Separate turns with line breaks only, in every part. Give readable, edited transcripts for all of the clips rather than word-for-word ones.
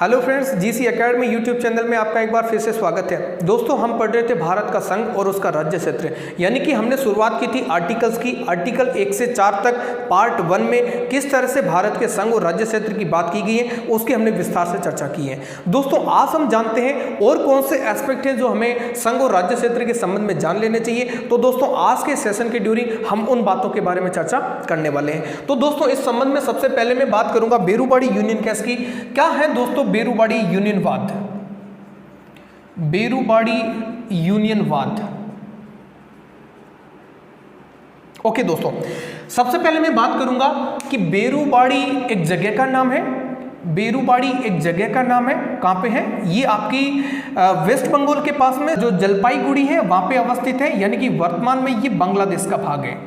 Hello friends, GC academy YouTube channel में आपका एक बार फिर से स्वागत है। दोस्तों, हम पढ़ रहे थे भारत का संघ और उसका राज्य क्षेत्र, यानी कि हमने शुरुआत की थी आर्टिकल्स की। आर्टिकल 1 से 4 तक पार्ट 1 में किस तरह से भारत के संघ और राज्य क्षेत्र की बात की गई है उसकी हमने विस्तार से चर्चा की है। दोस्तों, आज हम जानते हैं और कौन से एस्पेक्ट हैं जो हमें संघ और राज्य क्षेत्र के संबंध में जान लेने चाहिए। तो दोस्तों, आज के सेशन के ड्यूरिंग हम उन बातों के बारे में चर्चा करने वाले हैं। तो दोस्तों, इस संबंध में सबसे पहले मैं बात करूंगा बेरूबाड़ी यूनियन कैस की। क्या है दोस्तों बेरूबाड़ी यूनियनवाद? बेरूबाड़ी यूनियनवाद। ओके दोस्तों, सबसे पहले मैं बात करूंगा कि बेरूबाड़ी एक जगह का नाम है। बेरूबाड़ी एक जगह का नाम है। कहां पे है ये? आपकी वेस्ट बंगाल के पास में जो जलपाईगुड़ी है वहां पे अवस्थित है, यानी कि वर्तमान में ये बांग्लादेश का भाग है।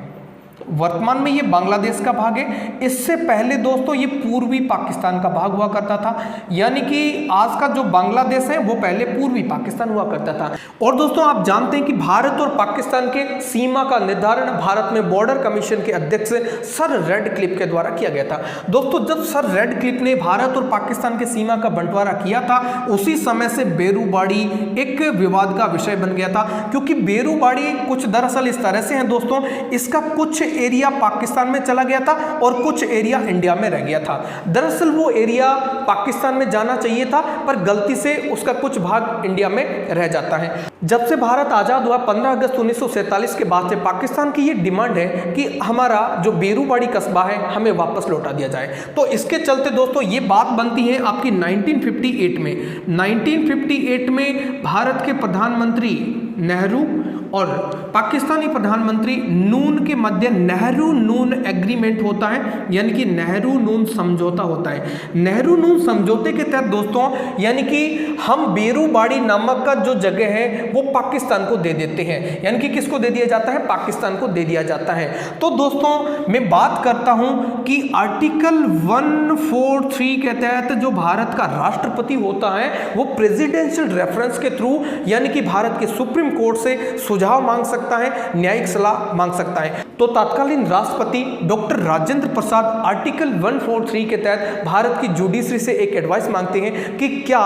वर्तमान में ये बांग्लादेश का भाग है। इससे पहले दोस्तों ये पूर्वी पाकिस्तान का भाग हुआ करता था, यानी कि आज का जो बांग्लादेश है वो पहले पूर्वी पाकिस्तान हुआ करता था। और दोस्तों, आप जानते हैं कि भारत और पाकिस्तान के सीमा का निर्धारण भारत में बॉर्डर कमीशन के अध्यक्ष सर रेडक्लिफ के द्वारा किया गया था। दोस्तों, जब सर रेडक्लिफ ने भारत और पाकिस्तान की सीमा का बंटवारा किया था, उसी समय से बेरूबाड़ी एक विवाद का विषय बन गया था, क्योंकि बेरूबाड़ी कुछ दरअसल इस तरह से है दोस्तों, इसका कुछ एरिया पाकिस्तान में चला गया था और कुछ एरिया इंडिया में रह गया था। दरअसल वो एरिया पाकिस्तान में जाना चाहिए था, पर गलती से उसका कुछ भाग इंडिया में रह जाता है। जब से भारत आजाद हुआ 15 अगस्त 1947 के बाद से पाकिस्तान की ये डिमांड है कि हमारा जो बेरूबाड़ी कस्बा है हमें वापस लौटा दिया जाए। तो इसके चलते दोस्तों ये बात बनती है आपकी 1958 में। 1958 में भारत के प्रधानमंत्री नेहरू और पाकिस्तानी प्रधानमंत्री नून के मध्य नेहरू नून एग्रीमेंट होता है, यानी कि नेहरू नून समझौता होता है। नेहरू नून समझौते के तहत दोस्तों, यानी कि हम बेरूबाड़ी नामक का जो जगह है वो पाकिस्तान को दे देते हैं, यानी कि किसको दे दिया जाता है? पाकिस्तान को दे दिया जाता है। तो दोस्तों, मैं बात करता हूं कि आर्टिकल 143 के तहत जो भारत का राष्ट्रपति होता है वो प्रेसिडेंशियल रेफरेंस के थ्रू, यानी कि भारत के सुप्रीम कोर्ट से सुझाव मांग सकता है, न्यायिक सलाह मांग सकता है। तो तत्कालीन राष्ट्रपति डॉक्टर राजेंद्र प्रसाद आर्टिकल 143 के तहत भारत की जुडिशरी से एक एडवाइस मांगते हैं कि क्या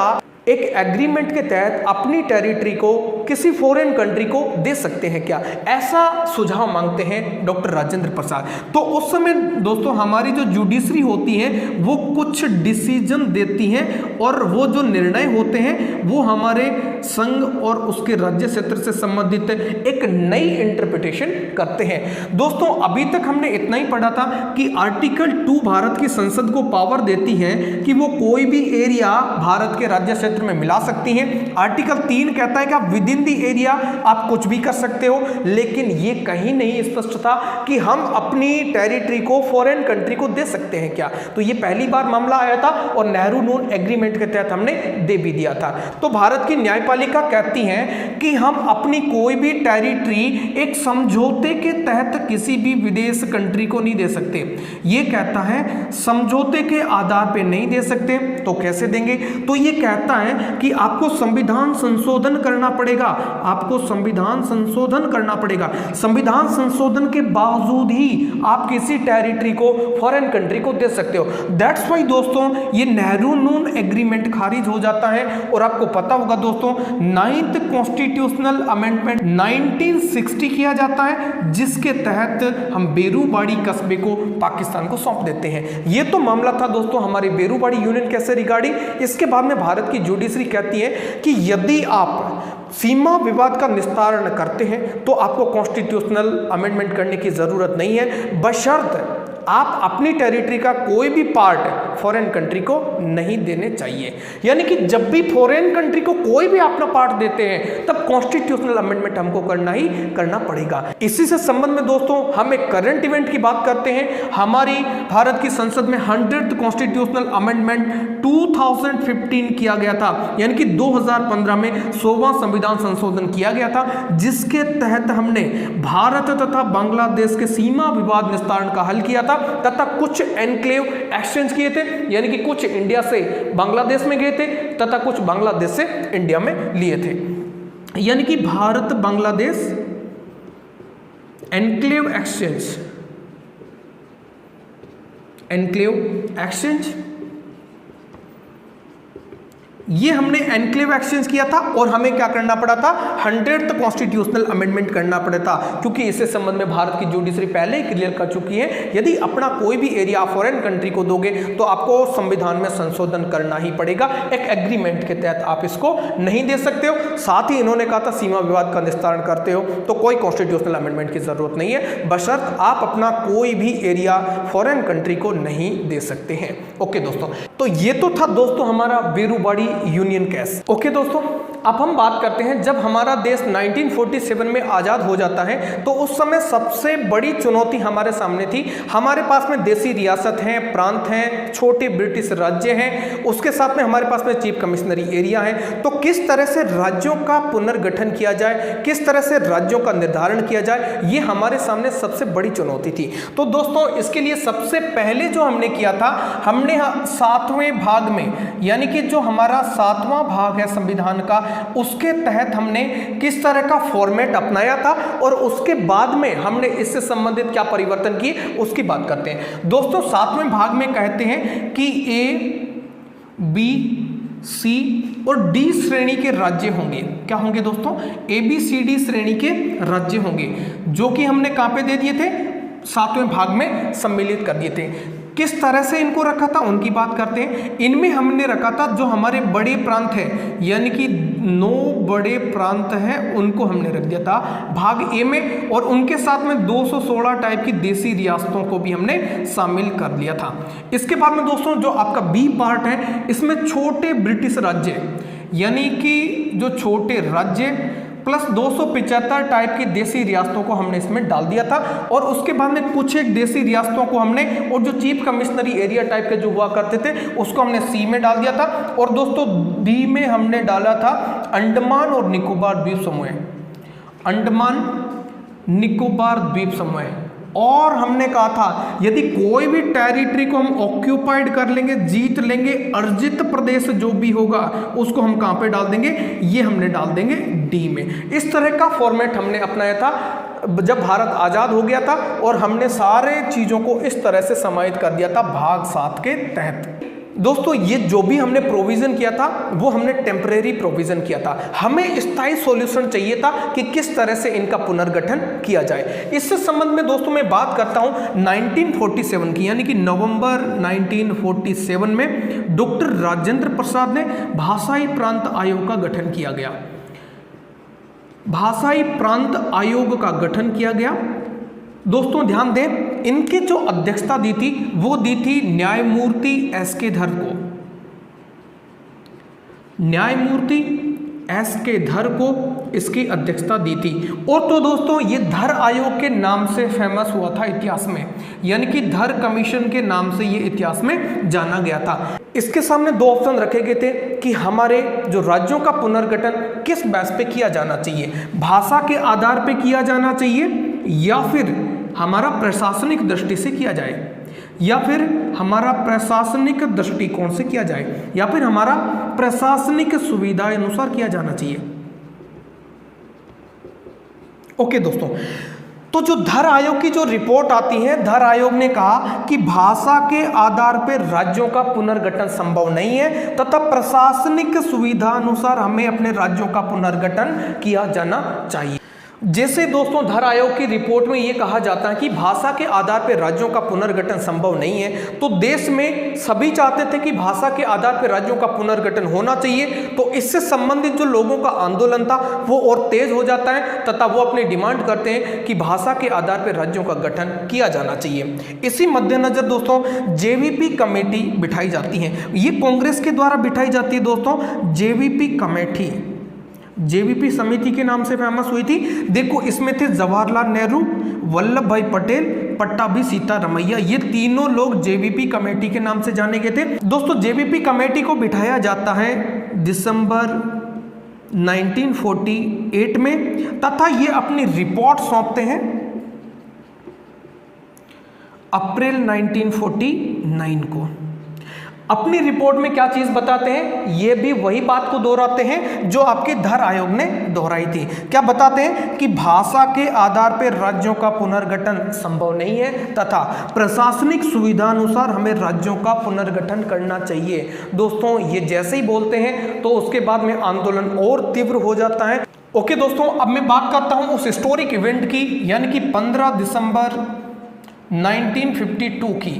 एक एग्रीमेंट के तहत अपनी टेरिटरी को किसी फॉरेन कंट्री को दे सकते हैं क्या? ऐसा सुझाव मांगते हैं डॉक्टर राजेंद्र प्रसाद। तो उस समय दोस्तों हमारी जो जुडिशरी होती है वो कुछ डिसीजन देती हैं और वो जो निर्णय होते हैं वो हमारे संघ और उसके राज्य क्षेत्र से संबंधित एक नई इंटरप्रिटेशन करते हैं। दोस्तों, अभी तक हमने इतना ही पढ़ा था कि आर्टिकल 2 भारत की संसद को पावर देती है कि वो कोई भी एरिया भारत के राज्य क्षेत्र में मिला सकती हैं। आर्टिकल 3 कहता है कि आप विद इन दी एरिया आप कुछ भी कर सकते हो, लेकिन ये कहीं नहीं स्पष्ट था कि हम अपनी टेरिटरी को फॉरेन कंट्री को दे सकते हैं क्या। तो ये पहली बार मामला आया था और नेहरू नून एग्रीमेंट के तहत हमने दे भी दिया था। तो भारत की न्यायपालिका कहती है कि हम अपनी कोई भी टेरिटरी एक समझौते के तहत किसी भी विदेश कंट्री को नहीं दे सकते। ये कहता है समझौते के आधार पे नहीं दे सकते। तो कैसे देंगे? तो ये कहता है कि आपको संविधान संशोधन करना पड़ेगा। आपको संविधान संशोधन करना पड़ेगा। संविधान संशोधन के बावजूद ही आप किसी टेरिटरी को फॉरेन कंट्री को दे सकते हो। दैट्स व्हाई दोस्तों ये नेहरू नून एग्रीमेंट खारिज हो जाता है। और आपको पता होगा दोस्तों 9th कॉन्स्टिट्यूशनल अमेंडमेंट 1960 किया जाता है, जिसके तहत हम बेरूबाड़ी कस्बे को पाकिस्तान को सौंप देते हैं। ये तो मामला था दोस्तों हमारी बेरूबाड़ी यूनियन कैसे रिगार्डिंग। इसके बाद में भारत की जुडिशरी कहती है कि यदि आप सीमा विवाद का निस्तारण करते हैं तो आपको कॉन्स्टिट्यूशनल अमेंडमेंट करने की जरूरत नहीं है, बशर्त आप अपनी टेरिटरी का कोई भी पार्ट फॉरेन कंट्री को नहीं देने चाहिए। यानी कि जब भी फॉरेन कंट्री को कोई भी अपना पार्ट देते हैं तब कॉन्स्टिट्यूशनल अमेंडमेंट हमको करना ही करना पड़ेगा। इसी से संबंध में दोस्तों हम एक करंट इवेंट की बात करते हैं। हमारी भारत की संसद में 100th कॉन्स्टिट्यूशनल अमेंडमेंट 2015 किया गया था, यानी कि 2015 में 100वां संविधान संशोधन किया गया था, जिसके तहत हमने भारत तथा बांग्लादेश के सीमा विवाद निस्तारण का हल किया था तथा कुछ एनक्लेव एक्सचेंज किए थे, यानी कि कुछ इंडिया से बांग्लादेश में गए थे तथा कुछ बांग्लादेश से इंडिया में लिए थे। यानी कि भारत बांग्लादेश एनक्लेव एक्सचेंज ये हमने एनक्लेव एक्सचेंज किया था और हमें क्या करना पड़ा था, 100th कॉन्स्टिट्यूशनल अमेंडमेंट करना पड़ा था, क्योंकि इससे संबंध में भारत की जुडिशरी पहले ही क्लियर कर चुकी है, यदि अपना कोई भी एरिया फॉरेन कंट्री को दोगे तो आपको संविधान में संशोधन करना ही पड़ेगा, एक एग्रीमेंट के तहत आप इसको नहीं दे सकते हो। साथ ही इन्होंने कहा था सीमा विवाद का निस्तारण करते हो तो कोई कॉन्स्टिट्यूशनल अमेंडमेंट की जरूरत नहीं है, बशर्त आप अपना कोई भी एरिया फॉरेन कंट्री को नहीं दे सकते हैं। ओके दोस्तों, तो ये तो था दोस्तों हमारा बेरूबाड़ी यूनियन केस। ओके दोस्तों, अब हम बात करते हैं जब हमारा देश 1947 में आजाद हो जाता है तो उस समय सबसे बड़ी चुनौती हमारे सामने थी। हमारे पास में देसी रियासत हैं, प्रांत हैं, छोटे ब्रिटिश राज्य हैं, उसके साथ में हमारे पास में चीफ कमिश्नरी एरिया है। तो किस तरह से राज्यों का पुनर्गठन किया जाए, किस तरह से राज्यों का निर्धारण किया जाए, ये हमारे सामने सबसे बड़ी चुनौती थी। तो दोस्तों इसके लिए सबसे पहले जो हमने किया था, हमने 7वें भाग में, यानी कि जो हमारा 7वां भाग है संविधान का, उसके तहत हमने किस तरह का फॉर्मेट अपनाया था और उसके बाद में हमने इससे संबंधित क्या परिवर्तन किए उसकी बात करते हैं। दोस्तों 7वें भाग में कहते हैं कि A, B, C और D श्रेणी के राज्य होंगे। क्या होंगे दोस्तों? A, B, C, D श्रेणी के राज्य होंगे, जो कि हमने कहां पे दे दिए थे, 7वें भाग में सम्मिलित कर दिए थे। किस तरह से इनको रखा था उनकी बात करते हैं। इनमें हमने रखा था जो हमारे बड़े प्रांत हैं, यानी कि 9 बड़े प्रांत हैं, उनको हमने रख दिया था भाग ए में, और उनके साथ में 216 टाइप की देसी रियासतों को भी हमने शामिल कर लिया था। इसके बाद में दोस्तों जो आपका बी पार्ट है, इसमें छोटे ब्रिटिश राज्य, यानी कि जो छोटे राज्य प्लस 275 टाइप की देसी रियासतों को हमने इसमें डाल दिया था, और उसके बाद में कुछ एक देसी रियासतों को हमने, और जो चीफ कमिश्नरी एरिया टाइप के जो हुआ करते थे उसको हमने सी में डाल दिया था। और दोस्तों डी में हमने डाला था अंडमान और निकोबार द्वीप समूह, अंडमान निकोबार द्वीप समूह। और हमने कहा था यदि कोई भी टेरिटरी को हम ऑक्यूपाइड कर लेंगे, जीत लेंगे, अर्जित प्रदेश जो भी होगा उसको हम कहां पे डाल देंगे, ये हमने डाल देंगे डी में। इस तरह का फॉर्मेट हमने अपनाया था जब भारत आजाद हो गया था, और हमने सारे चीजों को इस तरह से समाहित कर दिया था भाग 7 के तहत। दोस्तों ये जो भी हमने प्रोविजन किया था वो हमने टेम्परेरी प्रोविजन किया था, हमें स्थायी सॉल्यूशन चाहिए था कि किस तरह से इनका पुनर्गठन किया जाए। इससे संबंध में दोस्तों मैं बात करता हूं 1947 की, यानी कि नवंबर 1947 में डॉक्टर राजेंद्र प्रसाद ने भाषाई प्रांत आयोग का गठन किया गया। भाषाई प्रांत आयोग का गठन किया गया। दोस्तों ध्यान दें, इनकी जो अध्यक्षता दी थी वो दी थी न्यायमूर्ति एस.के. धर को, न्यायमूर्ति एस.के. धर को इसकी अध्यक्षता दी थी। और तो दोस्तों ये धर आयोग के नाम से फेमस हुआ था इतिहास में, यानी कि धर कमीशन के नाम से ये इतिहास में जाना गया था। इसके सामने 2 ऑप्शन रखे गए थे कि हमारे जो राज्यों का पुनर्गठन किस बेस पे किया जाना चाहिए, भाषा के आधार पे किया जाना चाहिए, या फिर हमारा प्रशासनिक दृष्टि से किया जाए, या फिर हमारा प्रशासनिक दृष्टिकोण से किया जाए, या फिर हमारा प्रशासनिक सुविधा अनुसार किया जाना चाहिए। ओके दोस्तों, तो जो धर आयोग की जो रिपोर्ट आती है, धर आयोग ने कहा कि भाषा के आधार पर राज्यों का पुनर्गठन संभव नहीं है तथा प्रशासनिक सुविधा अनुसार हमें अपने राज्यों का पुनर्गठन किया जाना चाहिए। जैसे दोस्तों धर आयोग की रिपोर्ट में यह कहा जाता है कि भाषा के आधार पर राज्यों का पुनर्गठन संभव नहीं है, तो देश में सभी चाहते थे कि भाषा के आधार पर राज्यों का पुनर्गठन होना चाहिए। तो इससे संबंधित जो लोगों का आंदोलन था वो और तेज हो जाता है तथा वो अपनी डिमांड करते हैं कि भाषा के आधार पर राज्यों का गठन किया जाना चाहिए। इसी मद्देनजर दोस्तों जेवीपी कमेटी बिठाई जाती है, ये कांग्रेस के द्वारा बिठाई जाती है दोस्तों। जेवीपी कमेटी जेवीपी समिति के नाम से फेमस हुई थी। देखो इसमें थे जवाहरलाल नेहरू, वल्लभ भाई पटेल, पट्टाभी सीतारमैया, ये तीनों लोग जेवीपी कमेटी के नाम से जाने गए थे। दोस्तों जेवीपी कमेटी को बिठाया जाता है दिसंबर 1948 में तथा ये अपनी रिपोर्ट सौंपते हैं अप्रैल 1949 को। अपनी रिपोर्ट में क्या चीज बताते हैं, ये भी वही बात को दोहराते हैं जो आपके धर आयोग ने दोहराई थी। क्या बताते हैं कि भाषा के आधार पर राज्यों का पुनर्गठन संभव नहीं है तथा प्रशासनिक सुविधा अनुसार हमें राज्यों का पुनर्गठन करना चाहिए। दोस्तों ये जैसे ही बोलते हैं तो उसके बाद में आंदोलन और तीव्र हो जाता है। ओके दोस्तों, अब मैं बात करता हूं उस हिस्टोरिक इवेंट की, यानी कि 15 दिसंबर 1952 की।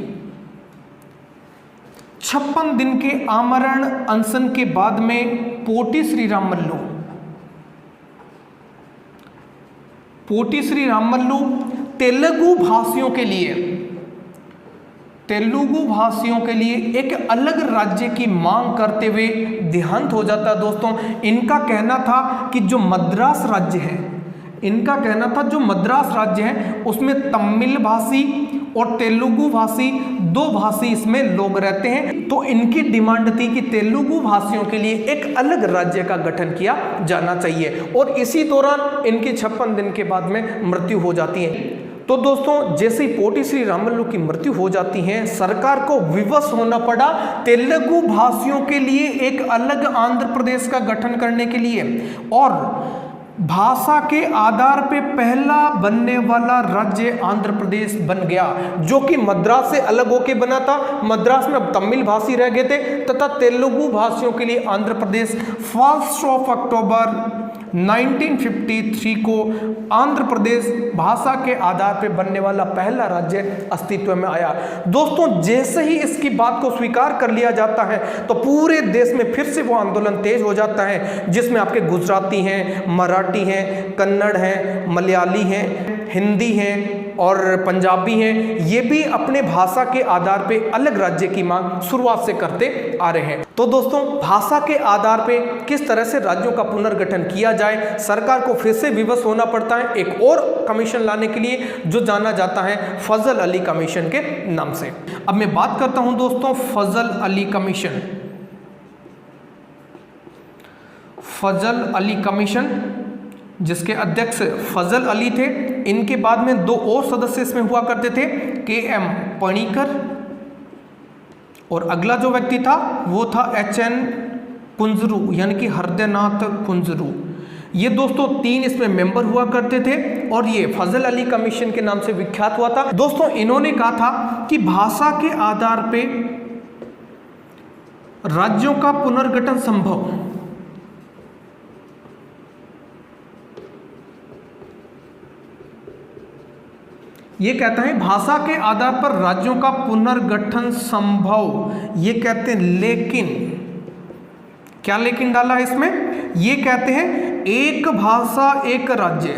56 दिन के आमरण अनशन के बाद में पोटी श्री रामल्लू तेलुगु भाषियों के लिए एक अलग राज्य की मांग करते हुए देहांत हो जाता है। दोस्तों इनका कहना था कि जो मद्रास राज्य है उसमें तमिल भाषी और तेलुगु भाषी दो भाषी इसमें लोग रहते हैं, तो इनकी डिमांड थी कि तेलुगु भाषियों के लिए एक अलग राज्य का गठन किया जाना चाहिए। और इसी दौरान इनकी 56 दिन के बाद में मृत्यु हो जाती है। तो दोस्तों जैसे ही पोटी श्री रामल्लू की मृत्यु हो जाती है, सरकार को विवश होना पड़ा तेलुगु भाषियों के लिए एक अलग आंध्र प्रदेश का गठन करने के लिए, और भाषा के आधार पे पहला बनने वाला राज्य आंध्र प्रदेश बन गया, जो कि मद्रास से अलग होके बना था। मद्रास में अब तमिल भाषी रह गए थे तथा तेलुगु भाषियों के लिए आंध्र प्रदेश 1 अक्टूबर 1953 को आंध्र प्रदेश भाषा के आधार पर बनने वाला पहला राज्य अस्तित्व में आया। दोस्तों जैसे ही इसकी बात को स्वीकार कर लिया जाता है तो पूरे देश में फिर से वो आंदोलन तेज हो जाता है, जिसमें आपके गुजराती हैं, मराठी हैं, कन्नड़ हैं, मलयाली हैं, हिंदी हैं और पंजाबी हैं, ये भी अपने भाषा के आधार पे अलग राज्य की मांग शुरुआत से करते आ रहे हैं। तो दोस्तों भाषा के आधार पे किस तरह से राज्यों का पुनर्गठन किया जाए, सरकार को फिर से विवश होना पड़ता है एक और कमीशन लाने के लिए, जो जाना जाता है फजल अली कमीशन के नाम से। अब मैं बात करता हूं दोस्तों फजल अली कमीशन, जिसके अध्यक्ष फजल अली थे। इनके बाद में दो और सदस्य इसमें हुआ करते थे, KM पणिकर, और अगला जो व्यक्ति था वो था HN कुंजरू, यानी कि हृदयनाथ कुंजरू। ये दोस्तों 3 इसमें मेंबर हुआ करते थे और ये फजल अली कमीशन के नाम से विख्यात हुआ था। दोस्तों इन्होंने कहा था कि भाषा के आधार पे राज्यों का पुनर्गठन संभव, ये कहता है भाषा के आधार पर राज्यों का पुनर्गठन संभव, ये कहते हैं, लेकिन क्या लेकिन डाला है इसमें, ये कहते हैं एक भाषा एक राज्य,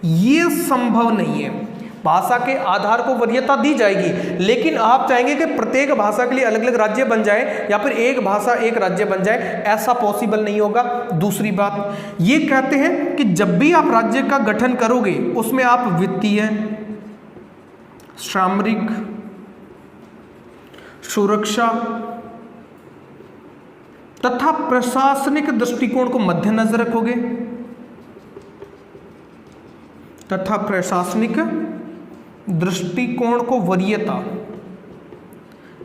ये संभव नहीं है। भाषा के आधार को वरीयता दी जाएगी, लेकिन आप चाहेंगे कि प्रत्येक भाषा के लिए अलग अलग राज्य बन जाए या फिर एक भाषा एक राज्य बन जाए, ऐसा पॉसिबल नहीं होगा। दूसरी बात ये कहते हैं कि जब भी आप राज्य का गठन करोगे उसमें आप वित्तीय, सामरिक, सुरक्षा तथा प्रशासनिक दृष्टिकोण को मद्देनजर रखोगे, तथा प्रशासनिक दृष्टिकोण को वरीयता,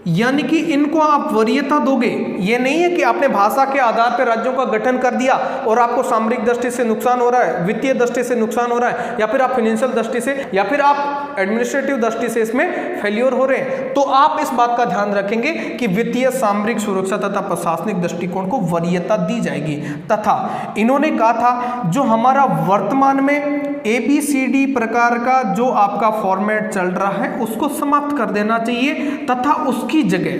यानी कि इनको आप वरीयता दोगे। ये नहीं है कि आपने भाषा के आधार पर राज्यों का गठन कर दिया और आपको सामरिक दृष्टि से नुकसान हो रहा है, वित्तीय दृष्टि से नुकसान हो रहा है, या फिर आप फाइनेंशियल दृष्टि से, या फिर आप एडमिनिस्ट्रेटिव दृष्टि से इसमें फेल्योर हो रहे हैं। तो आप इस बात का ध्यान रखेंगे कि वित्तीय, सामरिक, सुरक्षा तथा प्रशासनिक दृष्टिकोण को वरीयता दी जाएगी। तथा इन्होंने कहा था जो हमारा वर्तमान में ABCD प्रकार का जो आपका फॉर्मेट चल रहा है उसको समाप्त कर देना चाहिए तथा उसकी जगह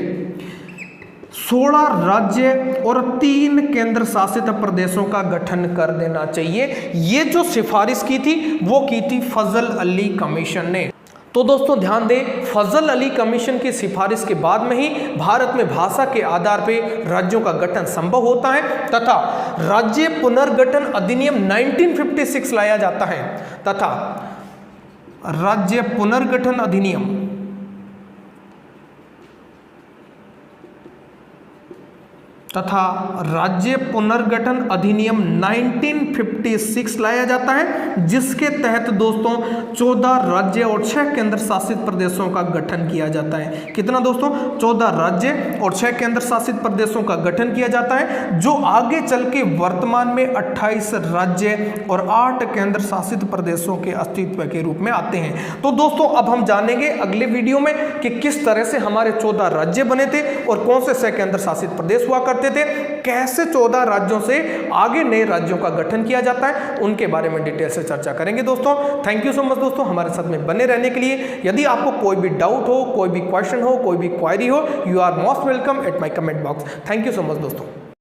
16 राज्य और 3 केंद्र शासित प्रदेशों का गठन कर देना चाहिए। ये जो सिफारिश की थी वो की थी फजल अली कमीशन ने। तो दोस्तों ध्यान दें, फजल अली कमीशन की सिफारिश के बाद में ही भारत में भाषा के आधार पर राज्यों का गठन संभव होता है तथा राज्य पुनर्गठन अधिनियम 1956 लाया जाता है तथा राज्य पुनर्गठन अधिनियम तथा राज्य पुनर्गठन अधिनियम 1956 लाया जाता है, जिसके तहत दोस्तों 14 राज्य और 6 केंद्र शासित प्रदेशों का गठन किया जाता है। कितना दोस्तों? 14 राज्य और 6 केंद्र शासित प्रदेशों का गठन किया जाता है, जो आगे चल के वर्तमान में 28 राज्य और 8 केंद्र शासित प्रदेशों के अस्तित्व के रूप में आते हैं। तो दोस्तों अब हम जानेंगे अगले वीडियो में कि किस तरह से हमारे 14 राज्य बने थे और कौन से 6 केंद्र शासित प्रदेश हुआ करते थे, कैसे 14 राज्यों से आगे नए राज्यों का गठन किया जाता है, उनके बारे में डिटेल से चर्चा करेंगे दोस्तों। थैंक यू सो मच दोस्तों हमारे साथ में बने रहने के लिए। यदि आपको कोई भी डाउट हो, कोई भी क्वेश्चन हो, कोई भी क्वेरी हो, you are most welcome at my comment box. Thank you so much दोस्तों।